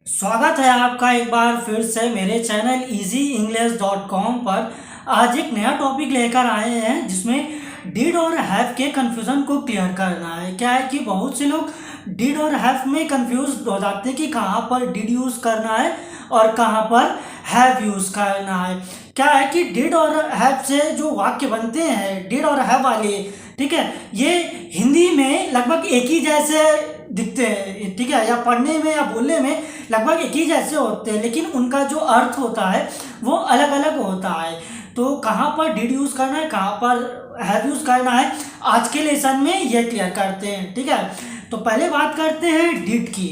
स्वागत है आपका एक बार फिर से मेरे चैनल easyenglish.com पर। आज एक नया टॉपिक लेकर आए हैं जिसमें डिड और हैव के कन्फ्यूज़न को क्लियर करना है। क्या है कि बहुत से लोग डिड और हैव में कंफ्यूज हो जाते हैं कि कहाँ पर डिड यूज़ करना है और कहाँ पर हैव यूज़ करना है। क्या है कि डिड और हैव से जो वाक्य बनते हैं डिड और हैव वाले, ठीक है, ये हिंदी में लगभग एक ही जैसे दिखते हैं, ठीक है, या पढ़ने में या बोलने में लगभग एक ही जैसे होते हैं, लेकिन उनका जो अर्थ होता है वो अलग अलग होता है। तो कहाँ पर डिड यूज़ करना है, कहाँ पर हैव यूज़ करना है, आज के लेसन में ये क्लियर करते हैं, ठीक है। तो पहले बात करते हैं डिड की।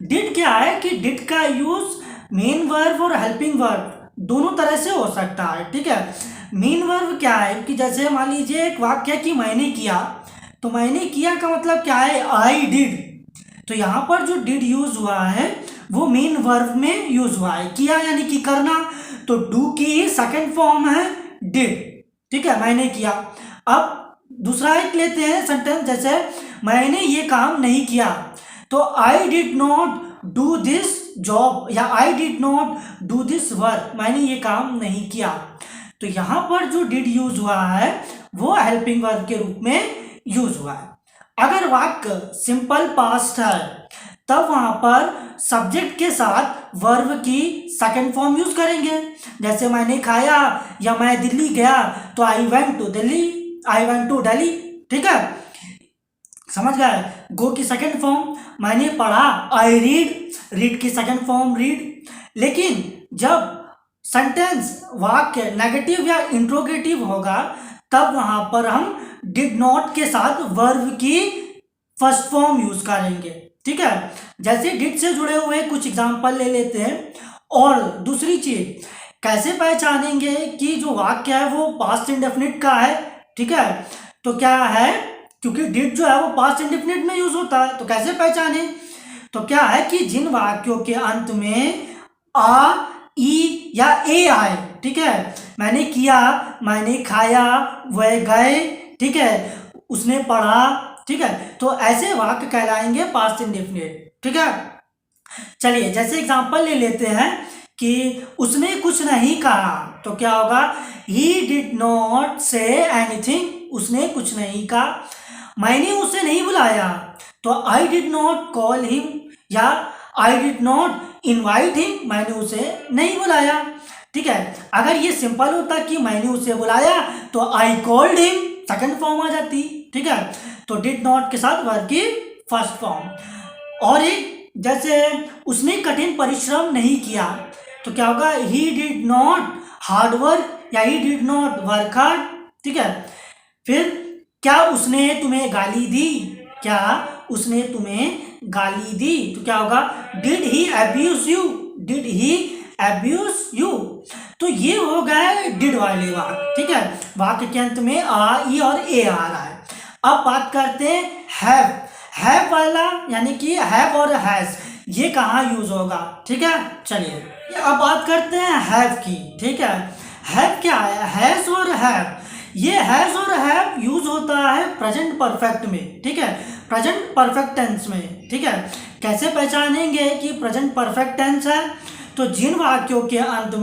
डिड क्या है कि डिड का यूज़ मेन वर्ब और हेल्पिंग वर्ब दोनों तरह से हो सकता है, ठीक है। मेन वर्ब क्या है कि जैसे मान लीजिए एक वाक्य कि मैंने किया, तो मैंने किया का मतलब क्या है, आई डिड। तो यहाँ पर जो डिड यूज हुआ है वो मेन वर्ब में यूज हुआ है, किया यानी कि करना। तो डू की सेकंड फॉर्म है डिड, ठीक है, मैंने किया। अब दूसरा एक लेते हैं सेंटेंस, जैसे मैंने ये काम नहीं किया, तो I did not do this job या I did not do this work, मैंने ये काम नहीं किया। तो यहाँ पर जो डिड यूज हुआ है वो हेल्पिंग वर्ब के रूप में यूज हुआ है। अगर वाक्य सिंपल पास्ट है तब वहां पर सब्जेक्ट के साथ वर्ब की सेकंड फॉर्म यूज करेंगे। जैसे मैंने खाया या मैं दिल्ली गया, तो I went to Delhi, I went to Delhi, ठीक है, समझ गए। गो की सेकंड फॉर्म मैंने पढ़ा, आई रीड, रीड की सेकंड फॉर्म रीड। लेकिन जब सेंटेंस वाक्य नेगेटिव या इंट्रोगेटिव होगा तब वहां पर हम डिड नॉट के साथ वर्ब की फर्स्ट फॉर्म यूज करेंगे, ठीक है। जैसे डिड से जुड़े हुए कुछ एग्जांपल ले लेते हैं। और दूसरी चीज, कैसे पहचानेंगे कि जो वाक्य है वो पास्ट इंडेफिनिट का है, ठीक है। तो क्या है, क्योंकि डिड जो है वो पास्ट इंडेफिनिट में यूज होता है, तो कैसे पहचाने। तो क्या है कि जिन वाक्यों के अंत में आ, ई या ए आए, ठीक है, मैंने किया, मैंने खाया, वह गए, ठीक है, उसने पढ़ा, ठीक है, तो ऐसे वाक्य कहलाएंगे पास्ट इंडेफिनिट, ठीक है। चलिए जैसे एग्जांपल ले लेते हैं कि उसने कुछ नहीं कहा, तो क्या होगा, he did not say anything, उसने कुछ नहीं कहा। मैंने उसे नहीं बुलाया, तो I did not call him, या I did not invite him, मैंने उसे नहीं बुलाया, ठीक है। अगर ये सिंपल होता कि मैंने उसे बुलाया तो I called him, second form आ जाती, ठीक है। तो डिड नॉट के साथ वर्ब की फर्स्ट फॉर्म। और एक जैसे उसने कठिन परिश्रम नहीं किया, तो क्या होगा, he did not hard work या he did not work hard, ठीक है। फिर क्या उसने तुम्हें गाली दी, क्या उसने तुम्हें गाली दी, तो क्या होगा, did he abuse you, did he abuse you. तो ये हो गए डिड वाले वाक्य, ठीक है। वाक्य के अंत में आ, ई और ए आ रहा है। अब बात करते हैं हैव। हैव वाला यानी कि हैव और हैज, ये कहाँ यूज होगा, ठीक है। चलिए अब बात करते हैं हैव की, ठीक है। हैव क्या है, हैज और हैव, ये हैज और हैव यूज होता है प्रेजेंट परफेक्ट में, ठीक है, प्रेजेंट परफेक्ट टेंस में, ठीक है। कैसे पहचानेंगे कि प्रेजेंट परफेक्ट टेंस है, तो जिन वाक्यों के अंत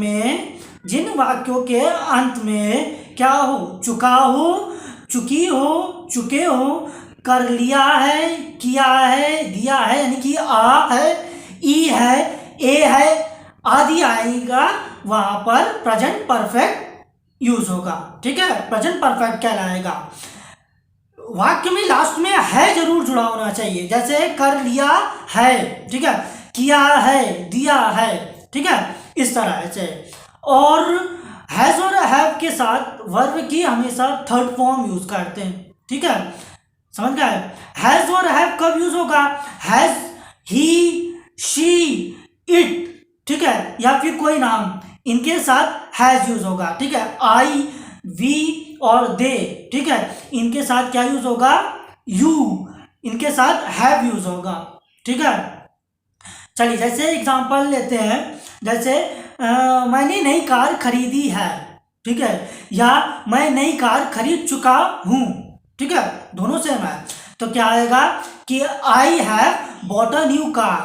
में क्या हो, चुका हो, चुकी हो, चुके हो, कर लिया है, किया है, दिया है, यानी कि आ है, ई है, ए है, आदि आएगा, वहां पर प्रेजेंट परफेक्ट यूज होगा, ठीक है, प्रेजेंट परफेक्ट कहलाएगा। वाक्य में लास्ट में है जरूर जुड़ा होना चाहिए, जैसे कर लिया है, ठीक है, किया है, दिया है, ठीक है, इस तरह से। और हैज और हैव के साथ वर्ब की हमेशा थर्ड फॉर्म यूज करते हैं, ठीक है, समझ गए। हैज और हैव कब यूज होगा, हैज, ही, शी, इट, ठीक है, या फिर कोई नाम, इनके साथ हैज यूज होगा, ठीक है। आई, वी और दे, ठीक है, इनके साथ क्या यूज होगा, यू, इनके साथ हैव यूज होगा, ठीक है। चलिए जैसे एग्जांपल लेते हैं, जैसे मैंने नई कार खरीदी है, ठीक है, या मैं नई कार खरीद चुका हूं, ठीक है, दोनों सेम है। तो क्या आएगा कि I have bought a new car,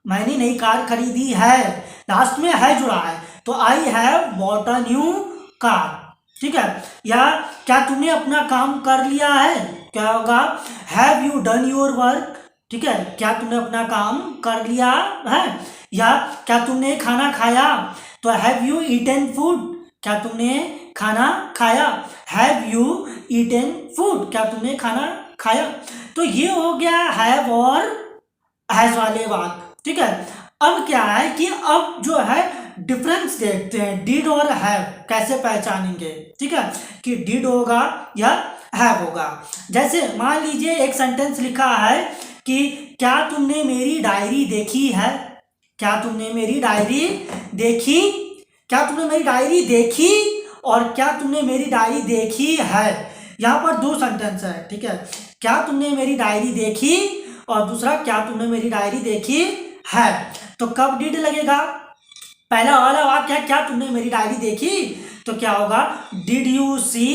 मैंने नई कार खरीदी है, लास्ट में है जुड़ा है, तो I have bought a new car, ठीक है। या क्या तुमने अपना काम कर लिया है, क्या होगा, have you done your work, ठीक है, क्या तुमने अपना काम कर लिया है। या क्या तुमने खाना खाया, तो हैव यू ईटन फूड, क्या तुमने खाना खाया, हैव यू ईटन फूड, क्या तुमने खाना खाया। तो ये हो गया हैव और हैज वाले वाक्य, ठीक है। अब क्या है कि अब जो है डिफरेंस देखते हैं, डिड और हैव कैसे पहचानेंगे, ठीक है, कि डिड होगा या हैव होगा। जैसे मान लीजिए एक सेंटेंस लिखा है कि क्या तुमने मेरी डायरी देखी है, क्या तुमने मेरी डायरी देखी, क्या तुमने मेरी डायरी देखी और क्या तुमने मेरी डायरी देखी है। यहाँ पर दो सेंटेंस है, ठीक है, क्या तुमने मेरी डायरी देखी और दूसरा क्या तुमने मेरी डायरी देखी है। तो कब डिड लगेगा, पहला वाला वाक्य है क्या तुमने मेरी डायरी देखी, तो क्या होगा, did you see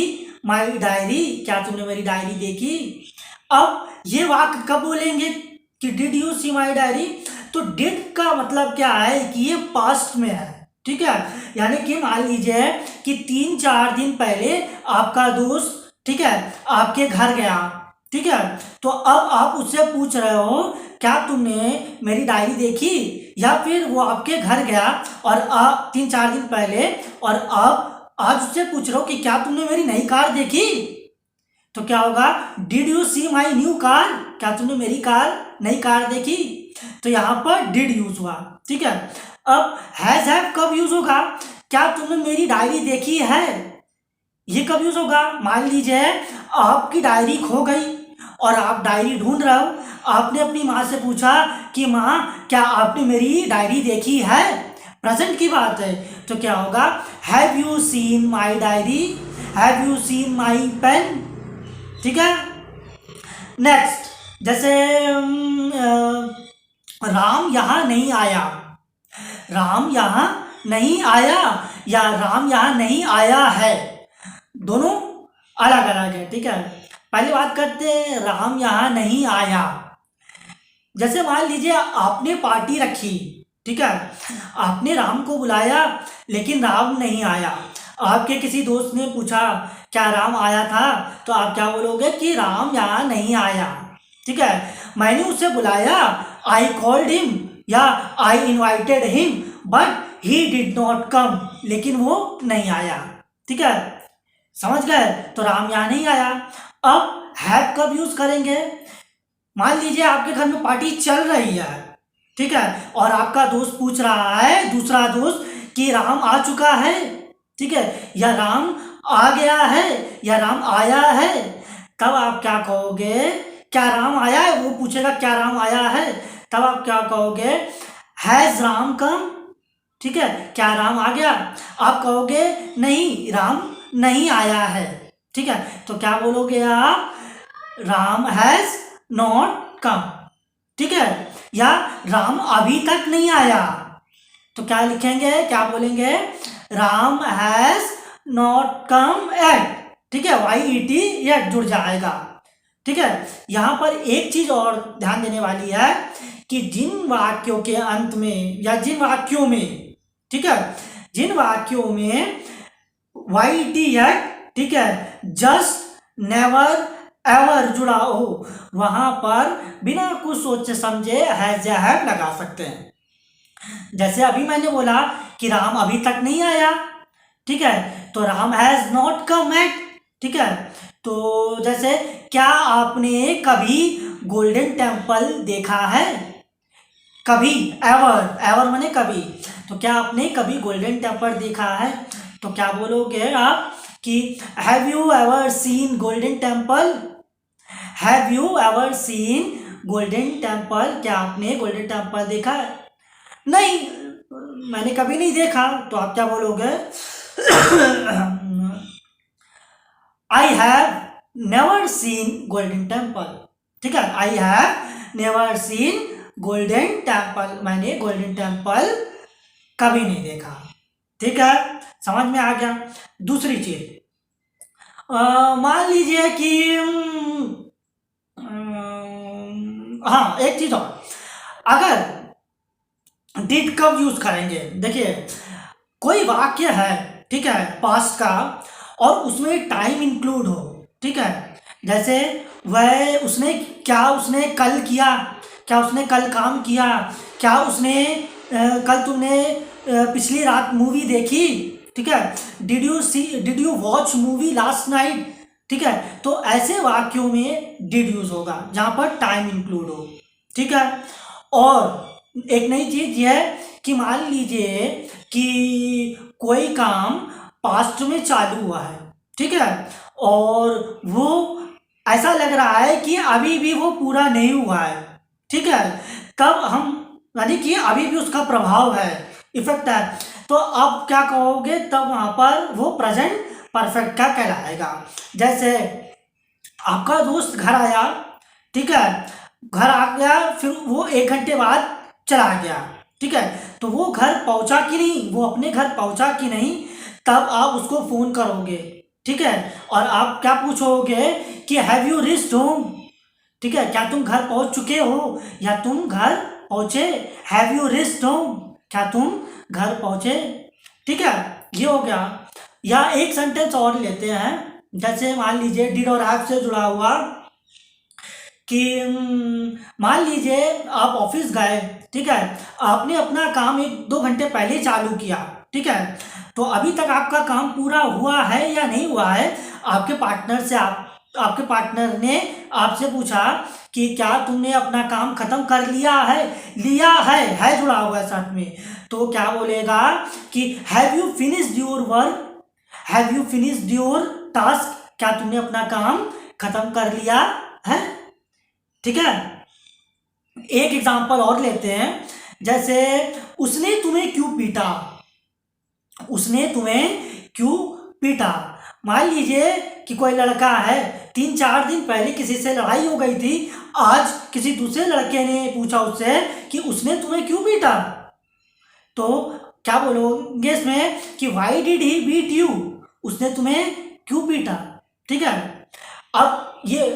my diary, क्या तुमने मेरी डायरी देखी। अब ये वाक्य कब बोलेंगे कि did you see my diary, तो डिड का मतलब क्या है कि ये पास्ट में है, ठीक है। यानी कि मान लीजिए कि 3-4 दिन पहले आपका दोस्त, ठीक है, आपके घर गया, ठीक है, तो अब आप उससे पूछ रहे हो क्या तुमने मेरी डायरी देखी, या फिर वो आपके घर गया और आप 3-4 दिन पहले और आप आज उससे पूछ रहे हो कि क्या तुमने मेरी नई कार देखी, तो क्या होगा, did you see my new car, क्या तुमने मेरी नई कार देखी। तो यहां पर डिड यूज हुआ, ठीक है। अब हैव कब यूज होगा, क्या तुमने मेरी डायरी देखी है, ये कब यूज होगा, मान लीजिए आपकी डायरी खो गई और आप डायरी ढूंढ रहे हो, आपने अपनी माँ से पूछा कि माँ क्या आपने मेरी डायरी देखी है, प्रेजेंट की बात है, तो क्या होगा, have you seen my diary, have you seen my pen, ठीक है। नेक्स्ट जैसे राम यहाँ नहीं आया, राम यहाँ नहीं आया या राम यहाँ नहीं आया है, दोनों अलग अलग है, ठीक है। पहली बात करते हैं राम यहाँ नहीं आया। जैसे मान लीजिए आपने पार्टी रखी, ठीक है, आपने राम को बुलाया लेकिन राम नहीं आया, आपके किसी दोस्त ने पूछा क्या राम आया था, तो आप क्या बोलोगे कि राम यहाँ नहीं आया, ठीक है। मैंने उसे बुलाया, आई कॉल्ड हिम या आई invited him but he did not come, लेकिन वो नहीं आया, ठीक है, समझ गए। तो राम यहाँ नहीं आया। अब हैव कब यूज करेंगे, मान लीजिए आपके घर में पार्टी चल रही है, ठीक है, और आपका दोस्त पूछ रहा है, दूसरा दोस्त, कि राम आ चुका है, ठीक है, या राम आ गया है या राम आया है। तब आप क्या कहोगे, क्या राम आया है, वो पूछेगा क्या राम आया है, तब आप क्या कहोगे, हैज राम कम, ठीक है, क्या राम आ गया। आप कहोगे नहीं राम नहीं आया है, ठीक है, तो क्या बोलोगे आप, राम हैज नॉट कम, ठीक है। या राम अभी तक नहीं आया, तो क्या लिखेंगे, क्या बोलेंगे, Ram has not come yet, ठीक है, वाई ई टी एट जुड़ जाएगा, ठीक है। यहां पर एक चीज और ध्यान देने वाली है कि जिन वाक्यों के अंत में या जिन वाक्यों में, ठीक है, जिन वाक्यों में वाई टी एट, ठीक है, जस्ट नेवर एवर जुड़ा हो, वहां पर बिना कुछ सोचे समझे हैज या हैव लगा सकते हैं। जैसे अभी मैंने बोला कि राम अभी तक नहीं आया, ठीक है, तो Ram has not come yet, ठीक है। तो जैसे क्या आपने कभी गोल्डन टेम्पल देखा है, कभी, एवर, एवर माने कभी, तो क्या आपने कभी गोल्डन टेम्पल देखा है, तो क्या बोलोगे आप कि have you ever seen golden temple, have you ever seen golden temple, क्या आपने गोल्डन टेम्पल देखा है, नहीं मैंने कभी नहीं देखा, तो आप क्या बोलोगे, I have never seen golden temple, ठीक है, I have never seen golden temple, मैंने गोल्डन टेम्पल कभी नहीं देखा, ठीक है, समझ में आ गया। दूसरी चीज, मान लीजिए कि हाँ एक चीज और, अगर डिड कब यूज करेंगे? देखिए, कोई वाक्य है, ठीक है, पास्ट का, और उसमें टाइम इंक्लूड हो, ठीक है, जैसे वह उसने क्या उसने कल किया, क्या उसने कल काम किया, क्या उसने कल तुमने पिछली रात मूवी देखी, ठीक है, did you watch movie last night, ठीक है। तो ऐसे वाक्यों में डिड यूज होगा जहां पर टाइम इंक्लूड हो, ठीक है। और एक नई चीज ये है कि मान लीजिए कि कोई काम पास्ट में चालू हुआ है, ठीक है, और वो ऐसा लग रहा है कि अभी भी वो पूरा नहीं हुआ है, ठीक है, तब हम, यानी कि अभी भी उसका प्रभाव है, इफेक्ट है, तो आप क्या कहोगे? तब वहां पर वो प्रेजेंट परफेक्ट का कहलाएगा। जैसे आपका दोस्त घर आया, ठीक है, घर आ गया, फिर वो 1 घंटे बाद चला गया, ठीक है, तो वो घर पहुंचा कि नहीं, वो अपने घर पहुंचा कि नहीं, तब आप उसको फोन करोगे, ठीक है, और आप क्या पूछोगे कि हैव यू रीच्ड होम, ठीक है, क्या तुम घर पहुंच चुके हो, या तुम घर पहुंचे, हैव यू रीच्ड होम, क्या तुम घर पहुंचे, ठीक है, ये हो गया। या एक सेंटेंस और लेते हैं, जैसे मान लीजिए डिड और हैव से जुड़ा हुआ कि मान लीजिए आप ऑफिस गए, ठीक है, आपने अपना काम 1-2 घंटे पहले चालू किया, ठीक है, तो अभी तक आपका काम पूरा हुआ है या नहीं हुआ है, आपके पार्टनर से आपके पार्टनर ने आपसे पूछा कि क्या तुमने अपना काम खत्म कर लिया है जुड़ा हुआ है साथ में, तो क्या बोलेगा कि have you finished your work, have you finished your task, क्या तुमने अपना काम खत्म कर लिया है, ठीक है। एक एग्जांपल और लेते हैं, जैसे उसने तुम्हें क्यों पीटा, उसने तुम्हें क्यों पीटा। मान लीजिए कि कोई लड़का है, 3-4 दिन पहले किसी से लड़ाई हो गई थी, आज किसी दूसरे लड़के ने पूछा उससे कि उसने तुम्हें क्यों पीटा, तो क्या बोलोगे इसमें कि why did he beat you, उसने तुम्हें क्यों पीटा, ठीक है। अब ये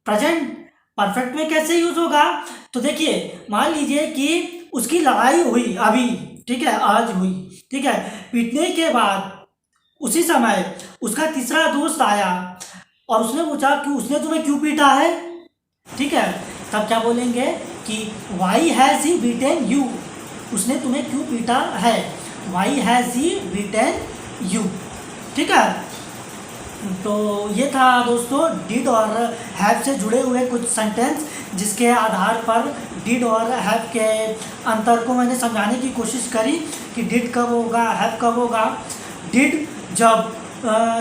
प्रेजेंट परफेक्ट में कैसे यूज होगा? तो देखिए, मान लीजिए कि उसकी लड़ाई हुई अभी, ठीक है, आज हुई, ठीक है, पीटने के बाद उसी समय उसका तीसरा दोस्त आया और उसने पूछा कि उसने तुम्हें क्यों पीटा है, ठीक है, तब क्या बोलेंगे कि why has he beaten you, उसने तुम्हें क्यों पीटा है, why has he beaten you, ठीक है। तो ये था दोस्तों डिड और हैव से जुड़े हुए कुछ सेंटेंस, जिसके आधार पर डिड और हैव के अंतर को मैंने समझाने की कोशिश करी कि डिड कब होगा, हैव कब होगा। डिड जब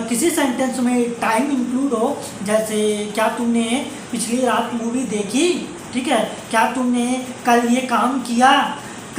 किसी सेंटेंस में टाइम इंक्लूड हो, जैसे क्या तुमने पिछली रात मूवी देखी, ठीक है, क्या तुमने कल ये काम किया,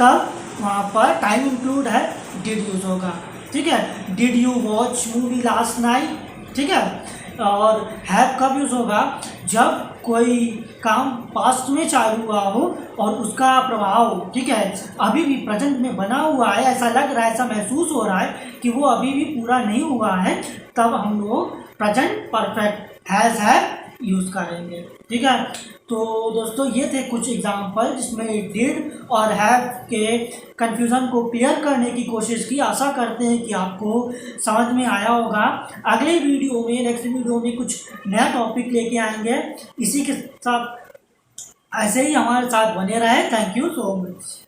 तब वहाँ पर टाइम इंक्लूड है, डिड यूज होगा, ठीक है। Did you watch movie last night, ठीक है। और हैव कब यूज होगा? जब कोई काम पास्ट में चालू हुआ हो और उसका प्रभाव, ठीक है, अभी भी प्रेजेंट में बना हुआ है, ऐसा लग रहा है, ऐसा महसूस हो रहा है कि वो अभी भी पूरा नहीं हुआ है, तब हम लोग present perfect has have use करेंगे, ठीक है। तो दोस्तों ये थे कुछ एग्जाम्पल जिसमें डिड और हैव के कन्फ्यूज़न को क्लियर करने की कोशिश की। आशा करते हैं कि आपको समझ में आया होगा। अगले वीडियो में, नेक्स्ट वीडियो में कुछ नया टॉपिक लेके आएंगे। इसी के साथ ऐसे ही हमारे साथ बने रहे। Thank you so much.